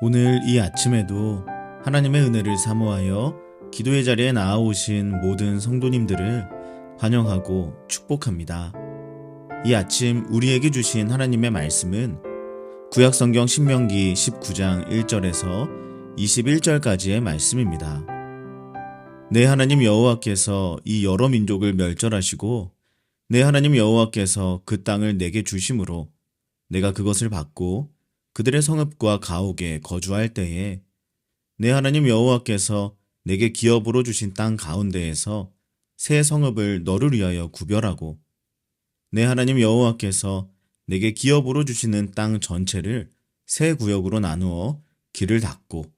오늘 이 아침에도 하나님의 은혜를 사모하여 기도의 자리에 나아오신 모든 성도님들을 환영하고 축복합니다. 이 아침 우리에게 주신 하나님의 말씀은 구약성경 신명기 19장 1절에서 21절까지의 말씀입니다. 내 하나님 여호와께서 이 여러 민족을 멸절하시고 내 하나님 여호와께서 그 땅을 내게 주심으로 내가 그것을 받고 그들의 성읍과 가옥에 거주할 때에 내 하나님 여호와께서 내게 기업으로 주신 땅 가운데에서 새 성읍을 너를 위하여 구별하고 내 하나님 여호와께서 내게 기업으로 주시는 땅 전체를 새 구역으로 나누어 길을 닫고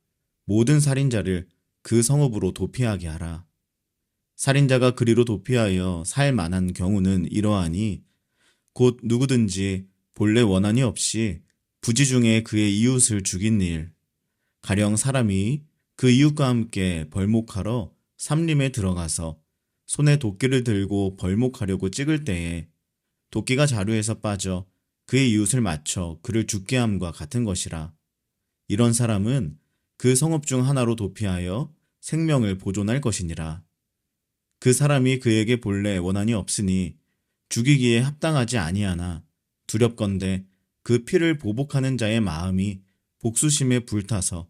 모든 살인자를 그 성읍으로 도피하게 하라. 살인자가 그리로 도피하여 살 만한 경우는 이러하니 곧 누구든지 본래 원한이 없이 부지 중에 그의 이웃을 죽인 일, 가령 사람이 그 이웃과 함께 벌목하러 삼림에 들어가서 손에 도끼를 들고 벌목하려고 찍을 때에 도끼가 자루에서 빠져 그의 이웃을 맞춰 그를 죽게 함과 같은 것이라. 이런 사람은 그 성읍 중 하나로 도피하여 생명을 보존할 것이니라. 그 사람이 그에게 본래 원한이 없으니 죽이기에 합당하지 아니하나 두렵건대 그 피를 보복하는 자의 마음이 복수심에 불타서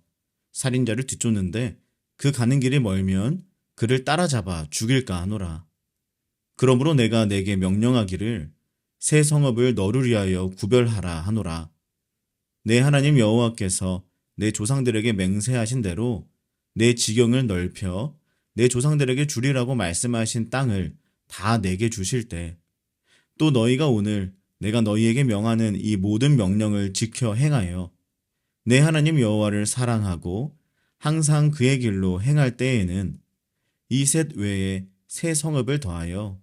살인자를 뒤쫓는데 그 가는 길이 멀면 그를 따라잡아 죽일까 하노라. 그러므로 내가 내게 명령하기를 새 성읍을 너를 위하여 구별하라 하노라. 내 하나님 여호와께서 내 조상들에게 맹세하신 대로 내 지경을 넓혀 내 조상들에게 주리라고 말씀하신 땅을 다 내게 주실 때 또 너희가 오늘 내가 너희에게 명하는 이 모든 명령을 지켜 행하여 내 하나님 여호와를 사랑하고 항상 그의 길로 행할 때에는 이 셋 외에 새 성읍을 더하여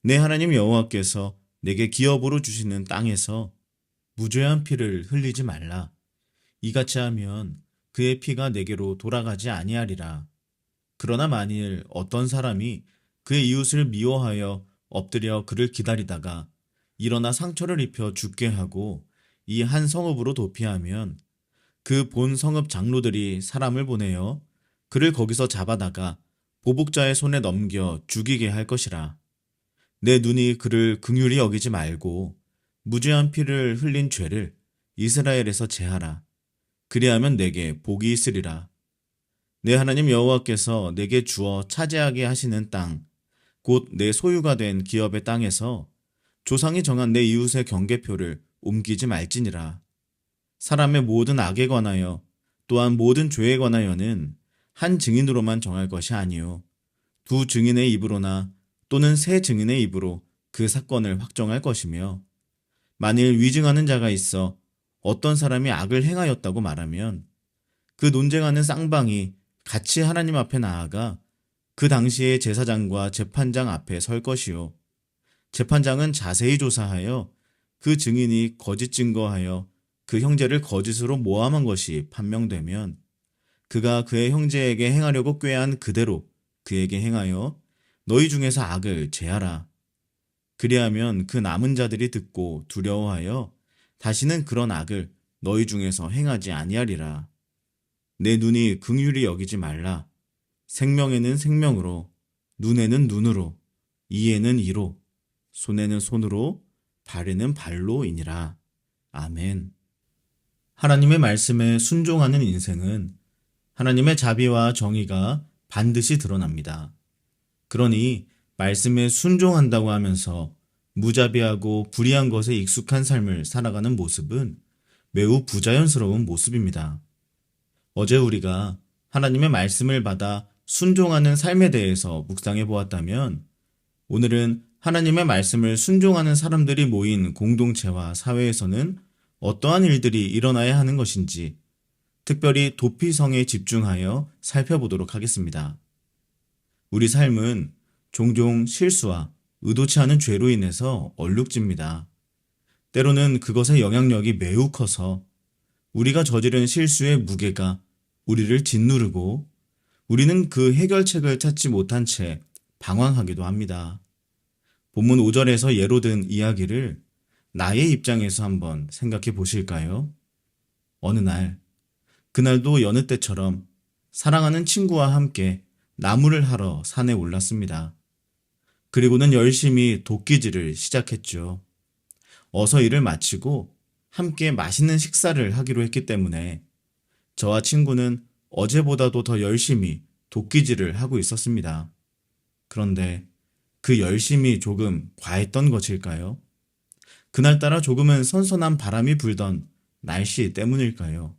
내 하나님 여호와께서 내게 기업으로 주시는 땅에서 무죄한 피를 흘리지 말라. 이같이 하면 그의 피가 내게로 돌아가지 아니하리라. 그러나 만일 어떤 사람이 그의 이웃을 미워하여 엎드려 그를 기다리다가 일어나 상처를 입혀 죽게 하고 이 한 성읍으로 도피하면 그 본 성읍 장로들이 사람을 보내어 그를 거기서 잡아다가 보복자의 손에 넘겨 죽이게 할 것이라. 내 눈이 그를 긍휼히 여기지 말고 무죄한 피를 흘린 죄를 이스라엘에서 제하라. 그리하면 내게 복이 있으리라. 내 하나님 여호와께서 내게 주어 차지하게 하시는 땅, 곧 내 소유가 된 기업의 땅에서 조상이 정한 내 이웃의 경계표를 옮기지 말지니라. 사람의 모든 악에 관하여 또한 모든 죄에 관하여는 한 증인으로만 정할 것이 아니요 두 증인의 입으로나 또는 세 증인의 입으로 그 사건을 확정할 것이며, 만일 위증하는 자가 있어 어떤 사람이 악을 행하였다고 말하면 그 논쟁하는 쌍방이 같이 하나님 앞에 나아가 그 당시에 제사장과 재판장 앞에 설 것이요 재판장은 자세히 조사하여 그 증인이 거짓 증거하여 그 형제를 거짓으로 모함한 것이 판명되면 그가 그의 형제에게 행하려고 꾀한 그대로 그에게 행하여 너희 중에서 악을 제하라. 그리하면 그 남은 자들이 듣고 두려워하여 다시는 그런 악을 너희 중에서 행하지 아니하리라. 내 눈이 긍휼히 여기지 말라. 생명에는 생명으로, 눈에는 눈으로, 이에는 이로, 손에는 손으로, 발에는 발로이니라. 아멘. 하나님의 말씀에 순종하는 인생은 하나님의 자비와 정의가 반드시 드러납니다. 그러니 말씀에 순종한다고 하면서 무자비하고 불의한 것에 익숙한 삶을 살아가는 모습은 매우 부자연스러운 모습입니다. 어제 우리가 하나님의 말씀을 받아 순종하는 삶에 대해서 묵상해 보았다면, 오늘은 하나님의 말씀을 순종하는 사람들이 모인 공동체와 사회에서는 어떠한 일들이 일어나야 하는 것인지 특별히 도피성에 집중하여 살펴보도록 하겠습니다. 우리 삶은 종종 실수와 의도치 않은 죄로 인해서 얼룩집니다. 때로는 그것의 영향력이 매우 커서 우리가 저지른 실수의 무게가 우리를 짓누르고 우리는 그 해결책을 찾지 못한 채 방황하기도 합니다. 본문 5절에서 예로 든 이야기를 나의 입장에서 한번 생각해 보실까요? 어느 날 그날도 여느 때처럼 사랑하는 친구와 함께 나무를 하러 산에 올랐습니다. 그리고는 열심히 도끼질을 시작했죠. 어서 일을 마치고 함께 맛있는 식사를 하기로 했기 때문에 저와 친구는 어제보다도 더 열심히 도끼질을 하고 있었습니다. 그런데 그 열심이 조금 과했던 것일까요? 그날따라 조금은 선선한 바람이 불던 날씨 때문일까요?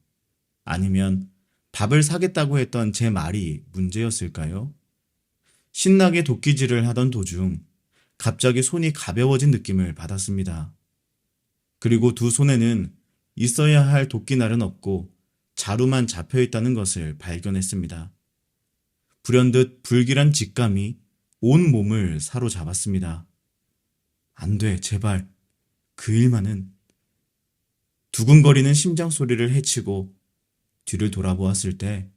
아니면 밥을 사겠다고 했던 제 말이 문제였을까요? 신나게 도끼질을 하던 도중 갑자기 손이 가벼워진 느낌을 받았습니다. 그리고 두 손에는 있어야 할 도끼날은 없고 자루만 잡혀 있다는 것을 발견했습니다. 불현듯 불길한 직감이 온 몸을 사로잡았습니다. 안 돼, 제발. 그 일만은. 두근거리는 심장 소리를 헤치고 뒤를 돌아보았을 때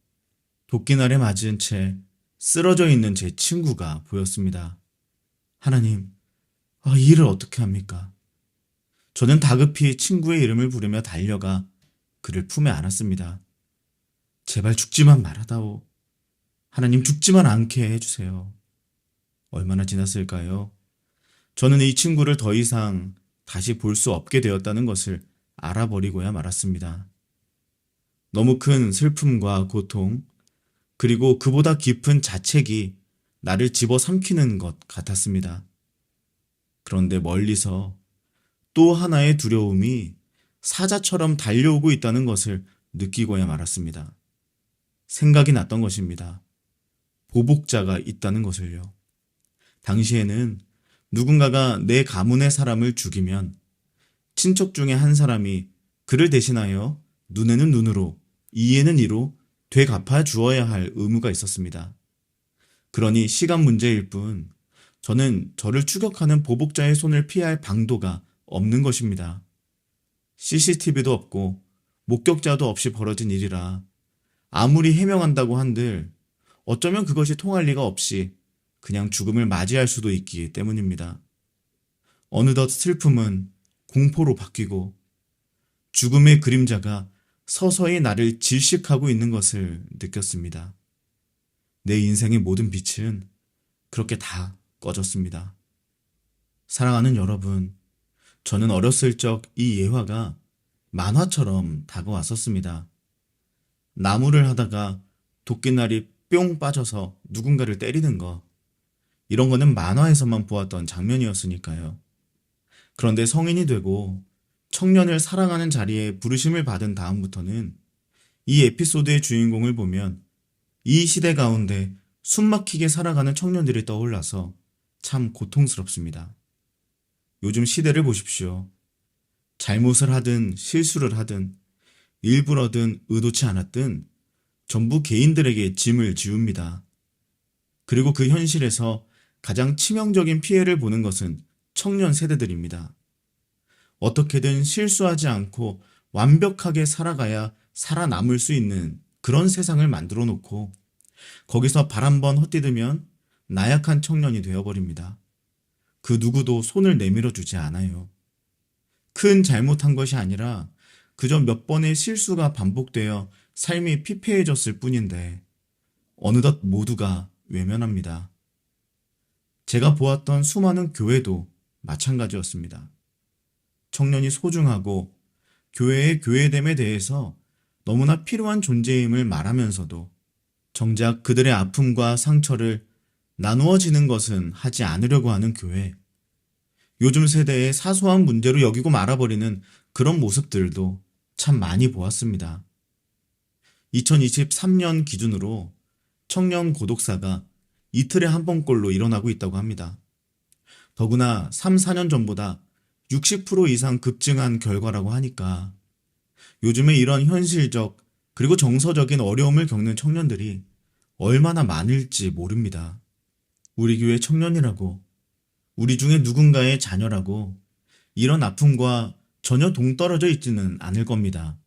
도끼날에 맞은 채 쓰러져 있는 제 친구가 보였습니다. 하나님, 이 일을 어떻게 합니까? 저는 다급히 친구의 이름을 부르며 달려가 그를 품에 안았습니다. 제발 죽지만 말아다오. 하나님, 죽지만 않게 해주세요. 얼마나 지났을까요? 저는 이 친구를 더 이상 다시 볼 수 없게 되었다는 것을 알아버리고야 말았습니다. 너무 큰 슬픔과 고통, 그리고 그보다 깊은 자책이 나를 집어삼키는 것 같았습니다. 그런데 멀리서 또 하나의 두려움이 사자처럼 달려오고 있다는 것을 느끼고야 말았습니다. 생각이 났던 것입니다. 보복자가 있다는 것을요. 당시에는 누군가가 내 가문의 사람을 죽이면 친척 중에 한 사람이 그를 대신하여 눈에는 눈으로, 이에는 이로 되갚아 주어야 할 의무가 있었습니다. 그러니 시간 문제일 뿐 저는 저를 추격하는 보복자의 손을 피할 방도가 없는 것입니다. CCTV도 없고 목격자도 없이 벌어진 일이라 아무리 해명한다고 한들 어쩌면 그것이 통할 리가 없이 그냥 죽음을 맞이할 수도 있기 때문입니다. 어느덧 슬픔은 공포로 바뀌고 죽음의 그림자가 서서히 나를 질식하고 있는 것을 느꼈습니다. 내 인생의 모든 빛은 그렇게 다 꺼졌습니다. 사랑하는 여러분, 저는 어렸을 적 이 예화가 만화처럼 다가왔었습니다. 나무를 하다가 도끼날이 뿅 빠져서 누군가를 때리는 거, 이런 거는 만화에서만 보았던 장면이었으니까요. 그런데 성인이 되고 청년을 사랑하는 자리에 부르심을 받은 다음부터는 이 에피소드의 주인공을 보면 이 시대 가운데 숨막히게 살아가는 청년들이 떠올라서 참 고통스럽습니다. 요즘 시대를 보십시오. 잘못을 하든 실수를 하든 일부러든 의도치 않았든 전부 개인들에게 짐을 지웁니다. 그리고 그 현실에서 가장 치명적인 피해를 보는 것은 청년 세대들입니다. 어떻게든 실수하지 않고 완벽하게 살아가야 살아남을 수 있는 그런 세상을 만들어 놓고 거기서 발 한번 헛디디면 나약한 청년이 되어버립니다. 그 누구도 손을 내밀어 주지 않아요. 큰 잘못한 것이 아니라 그저 몇 번의 실수가 반복되어 삶이 피폐해졌을 뿐인데 어느덧 모두가 외면합니다. 제가 보았던 수많은 교회도 마찬가지였습니다. 청년이 소중하고 교회의 교회됨에 대해서 너무나 필요한 존재임을 말하면서도 정작 그들의 아픔과 상처를 나누어지는 것은 하지 않으려고 하는 교회. 요즘 세대의 사소한 문제로 여기고 말아버리는 그런 모습들도 참 많이 보았습니다. 2023년 기준으로 청년 고독사가 이틀에 한 번꼴로 일어나고 있다고 합니다. 더구나 3, 4년 전보다 60% 이상 급증한 결과라고 하니까 요즘에 이런 현실적 그리고 정서적인 어려움을 겪는 청년들이 얼마나 많을지 모릅니다. 우리 교회 청년이라고, 우리 중에 누군가의 자녀라고 이런 아픔과 전혀 동떨어져 있지는 않을 겁니다.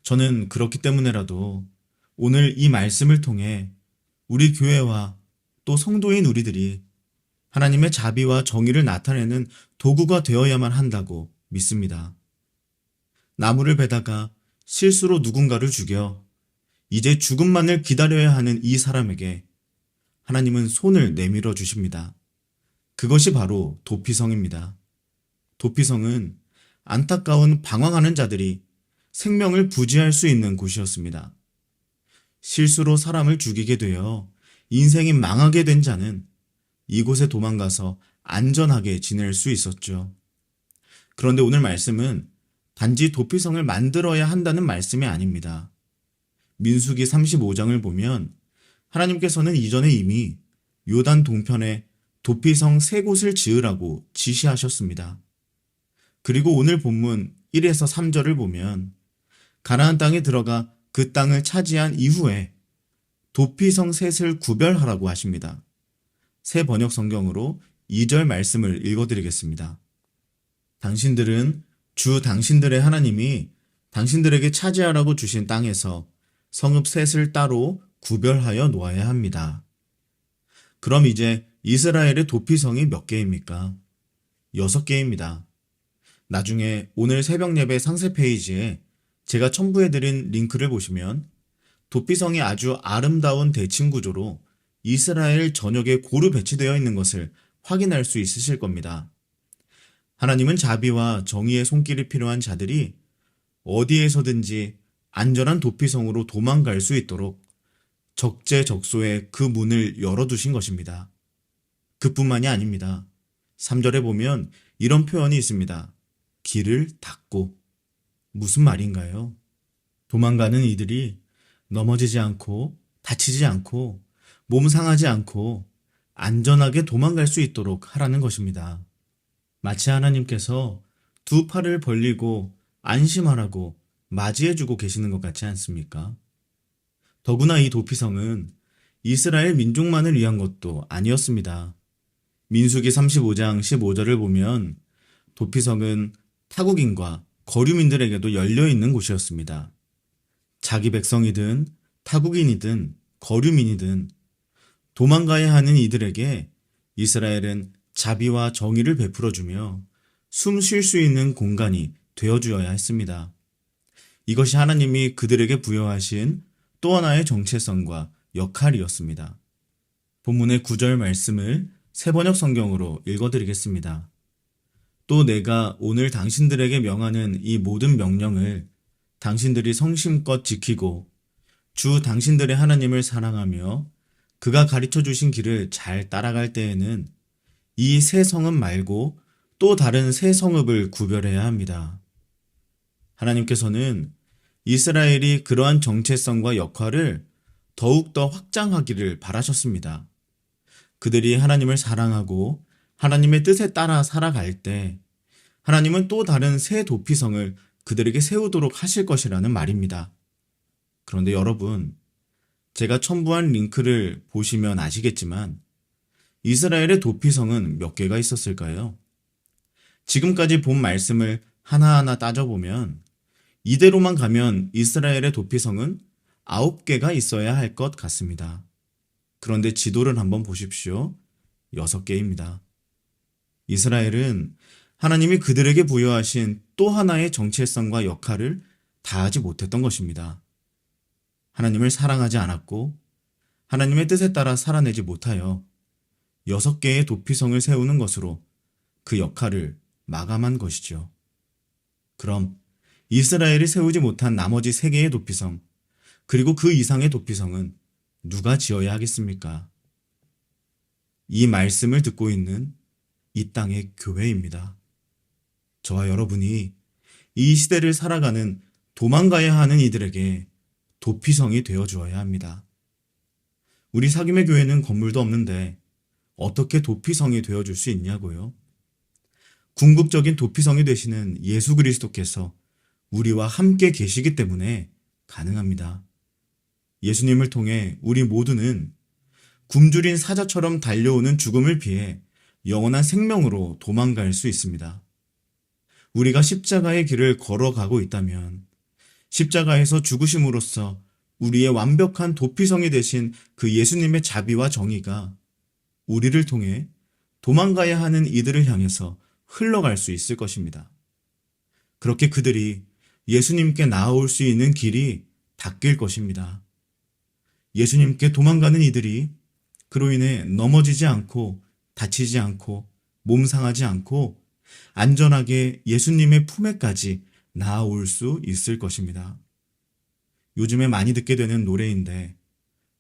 저는 그렇기 때문에라도 오늘 이 말씀을 통해 우리 교회와 또 성도인 우리들이 하나님의 자비와 정의를 나타내는 도구가 되어야만 한다고 믿습니다. 나무를 베다가 실수로 누군가를 죽여 이제 죽음만을 기다려야 하는 이 사람에게 하나님은 손을 내밀어 주십니다. 그것이 바로 도피성입니다. 도피성은 안타까운 방황하는 자들이 생명을 부지할 수 있는 곳이었습니다. 실수로 사람을 죽이게 되어 인생이 망하게 된 자는 이곳에 도망가서 안전하게 지낼 수 있었죠. 그런데 오늘 말씀은 단지 도피성을 만들어야 한다는 말씀이 아닙니다. 민수기 35장을 보면 하나님께서는 이전에 이미 요단 동편에 도피성 3곳을 지으라고 지시하셨습니다. 그리고 오늘 본문 1에서 3절을 보면 가나안 땅에 들어가 그 땅을 차지한 이후에 도피성 셋을 구별하라고 하십니다. 새 번역 성경으로 2절 말씀을 읽어드리겠습니다. 당신들은 주 당신들의 하나님이 당신들에게 차지하라고 주신 땅에서 성읍 셋을 따로 구별하여 놓아야 합니다. 그럼 이제 이스라엘의 도피성이 몇 개입니까? 6개입니다. 나중에 오늘 새벽 예배 상세 페이지에 제가 첨부해드린 링크를 보시면 도피성이 아주 아름다운 대칭 구조로 이스라엘 전역에 고루 배치되어 있는 것을 확인할 수 있으실 겁니다. 하나님은 자비와 정의의 손길이 필요한 자들이 어디에서든지 안전한 도피성으로 도망갈 수 있도록 적재적소에 그 문을 열어두신 것입니다. 그뿐만이 아닙니다. 3절에 보면 이런 표현이 있습니다. 길을 닫고. 무슨 말인가요? 도망가는 이들이 넘어지지 않고 다치지 않고 몸 상하지 않고 안전하게 도망갈 수 있도록 하라는 것입니다. 마치 하나님께서 2 팔을 벌리고 안심하라고 맞이해주고 계시는 것 같지 않습니까? 더구나 이 도피성은 이스라엘 민족만을 위한 것도 아니었습니다. 민수기 35장 15절을 보면 도피성은 타국인과 거류민들에게도 열려있는 곳이었습니다. 자기 백성이든 타국인이든 거류민이든 도망가야 하는 이들에게 이스라엘은 자비와 정의를 베풀어주며 숨 쉴 수 있는 공간이 되어주어야 했습니다. 이것이 하나님이 그들에게 부여하신 또 하나의 정체성과 역할이었습니다. 본문의 9절 말씀을 새번역 성경으로 읽어드리겠습니다. 또 내가 오늘 당신들에게 명하는 이 모든 명령을 당신들이 성심껏 지키고 주 당신들의 하나님을 사랑하며 그가 가르쳐 주신 길을 잘 따라갈 때에는 이 새 성읍 말고 또 다른 새 성읍을 구별해야 합니다. 하나님께서는 이스라엘이 그러한 정체성과 역할을 더욱더 확장하기를 바라셨습니다. 그들이 하나님을 사랑하고 하나님의 뜻에 따라 살아갈 때 하나님은 또 다른 새 도피성을 그들에게 세우도록 하실 것이라는 말입니다. 그런데 여러분, 제가 첨부한 링크를 보시면 아시겠지만 이스라엘의 도피성은 몇 개가 있었을까요? 지금까지 본 말씀을 하나하나 따져보면 이대로만 가면 이스라엘의 도피성은 9개가 있어야 할 것 같습니다. 그런데 지도를 한번 보십시오. 6개입니다. 이스라엘은 하나님이 그들에게 부여하신 또 하나의 정체성과 역할을 다하지 못했던 것입니다. 하나님을 사랑하지 않았고 하나님의 뜻에 따라 살아내지 못하여 6개의 도피성을 세우는 것으로 그 역할을 마감한 것이죠. 그럼 이스라엘이 세우지 못한 나머지 3개의 도피성, 그리고 그 이상의 도피성은 누가 지어야 하겠습니까? 이 말씀을 듣고 있는 이 땅의 교회입니다. 저와 여러분이 이 시대를 살아가는 도망가야 하는 이들에게 도피성이 되어 주어야 합니다. 우리 사김의 교회는 건물도 없는데 어떻게 도피성이 되어 줄 수 있냐고요? 궁극적인 도피성이 되시는 예수 그리스도께서 우리와 함께 계시기 때문에 가능합니다. 예수님을 통해 우리 모두는 굶주린 사자처럼 달려오는 죽음을 피해 영원한 생명으로 도망갈 수 있습니다. 우리가 십자가의 길을 걸어가고 있다면 십자가에서 죽으심으로써 우리의 완벽한 도피성이 되신 그 예수님의 자비와 정의가 우리를 통해 도망가야 하는 이들을 향해서 흘러갈 수 있을 것입니다. 그렇게 그들이 예수님께 나아올 수 있는 길이 닦일 것입니다. 예수님께 도망가는 이들이 그로 인해 넘어지지 않고 다치지 않고 몸 상하지 않고 안전하게 예수님의 품에까지 나아올 수 있을 것입니다. 요즘에 많이 듣게 되는 노래인데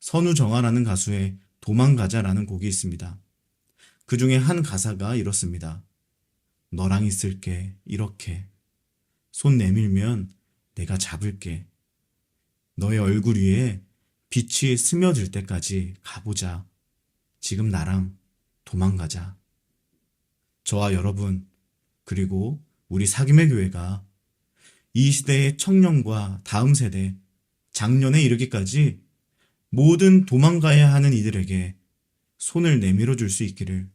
선우정아라는 가수의 도망가자라는 곡이 있습니다. 그 중에 한 가사가 이렇습니다. 너랑 있을게 이렇게 손 내밀면 내가 잡을게 너의 얼굴 위에 빛이 스며들 때까지 가보자 지금 나랑 도망가자. 저와 여러분 그리고 우리 사김의 교회가 이 시대의 청년과 다음 세대 장년에 이르기까지 모든 도망가야 하는 이들에게 손을 내밀어 줄 수 있기를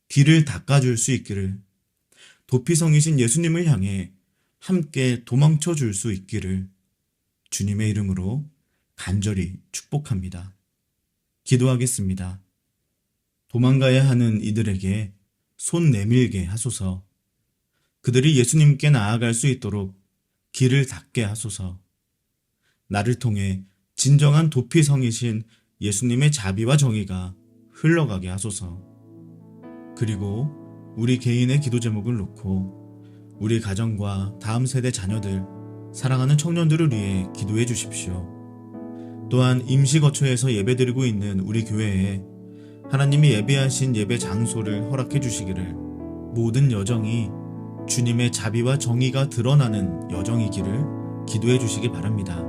길을 닦아줄 수 있기를 도피성이신 예수님을 향해 함께 도망쳐 줄 수 있기를 주님의 이름으로 간절히 축복합니다. 기도하겠습니다. 도망가야 하는 이들에게 손 내밀게 하소서. 그들이 예수님께 나아갈 수 있도록 길을 닦게 하소서. 나를 통해 진정한 도피성이신 예수님의 자비와 정의가 흘러가게 하소서. 그리고 우리 개인의 기도 제목을 놓고 우리 가정과 다음 세대 자녀들, 사랑하는 청년들을 위해 기도해 주십시오. 또한 임시거처에서 예배드리고 있는 우리 교회에 하나님이 예배하신 예배 장소를 허락해 주시기를 모든 여정이 주님의 자비와 정의가 드러나는 여정이기를 기도해 주시기 바랍니다.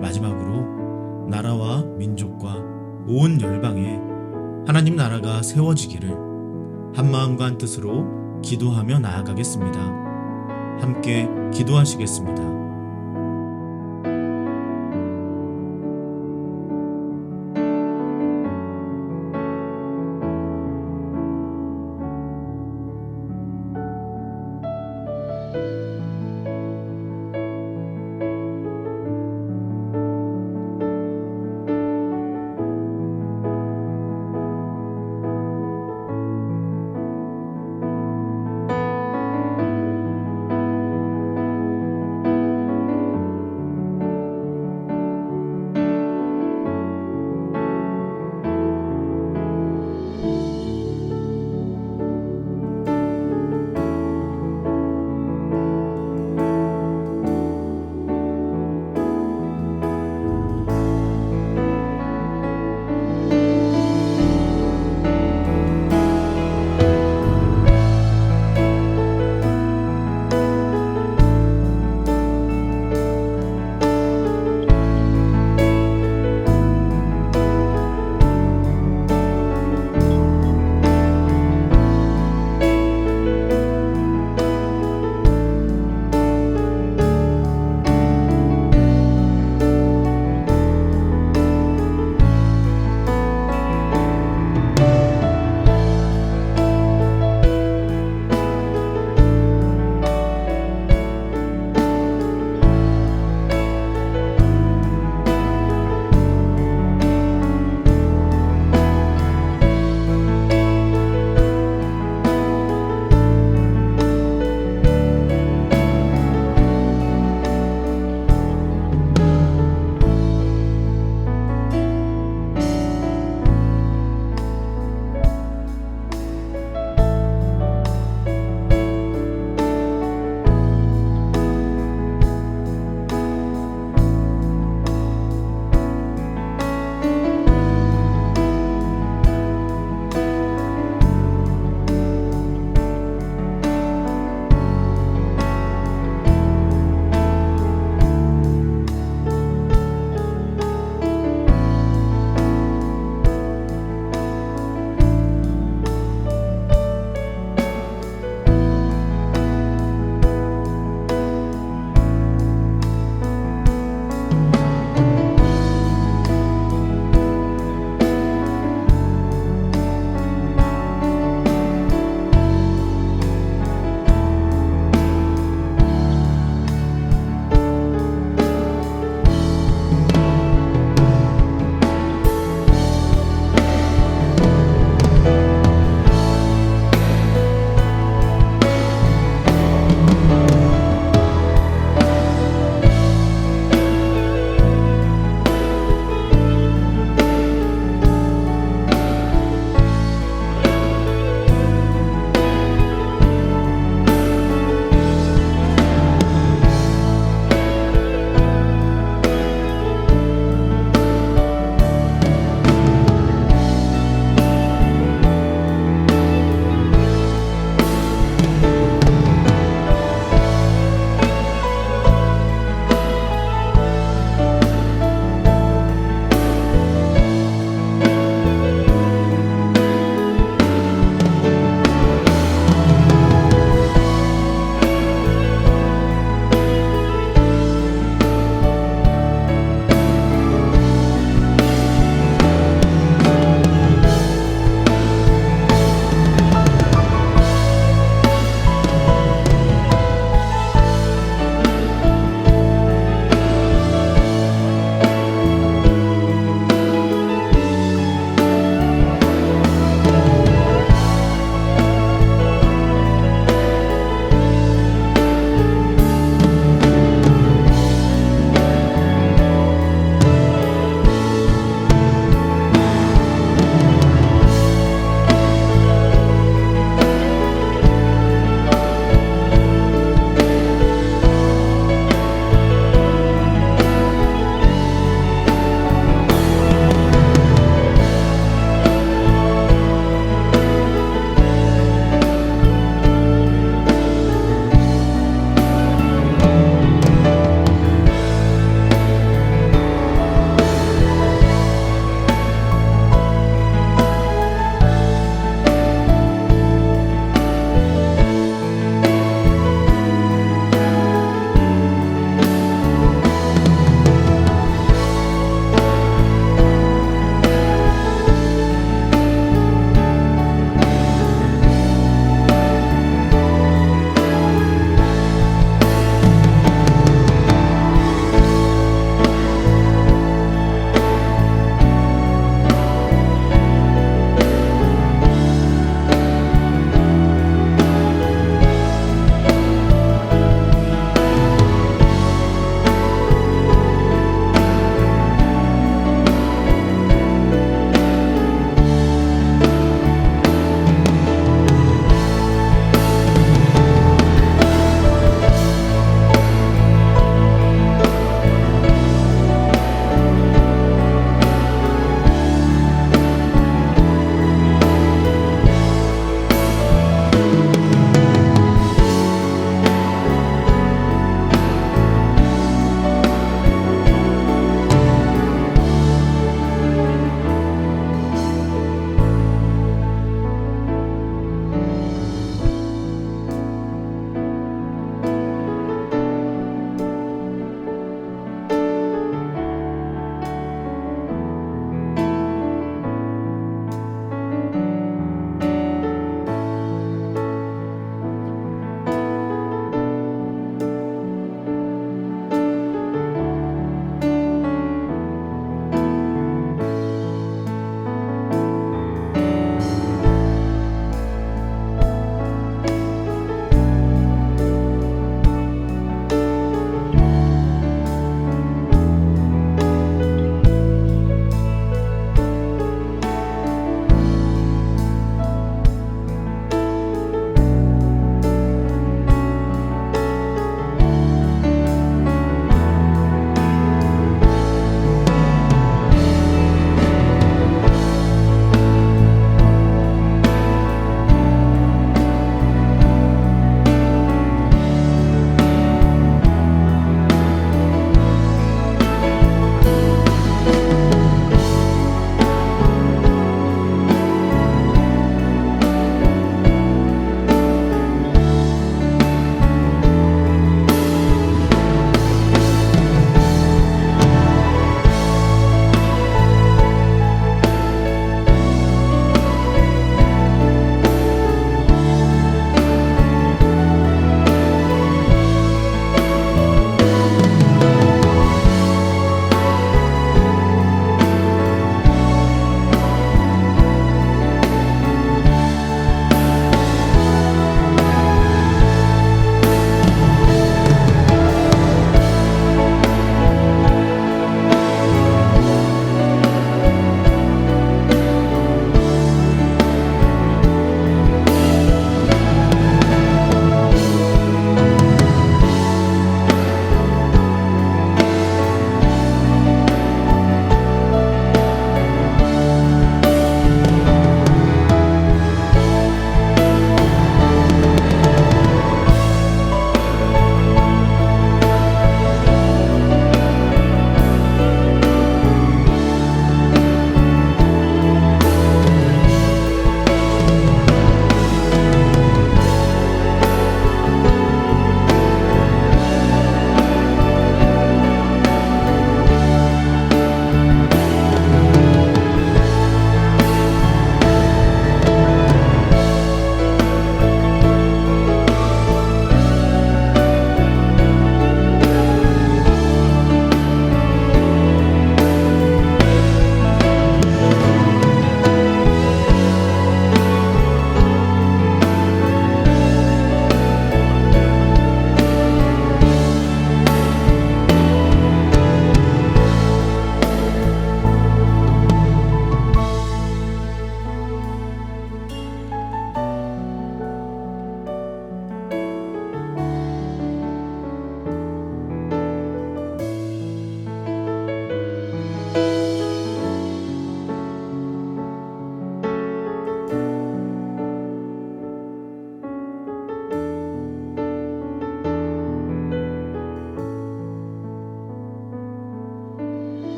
마지막으로 나라와 민족과 온 열방에 하나님 나라가 세워지기를 한마음과 한뜻으로 기도하며 나아가겠습니다. 함께 기도하시겠습니다.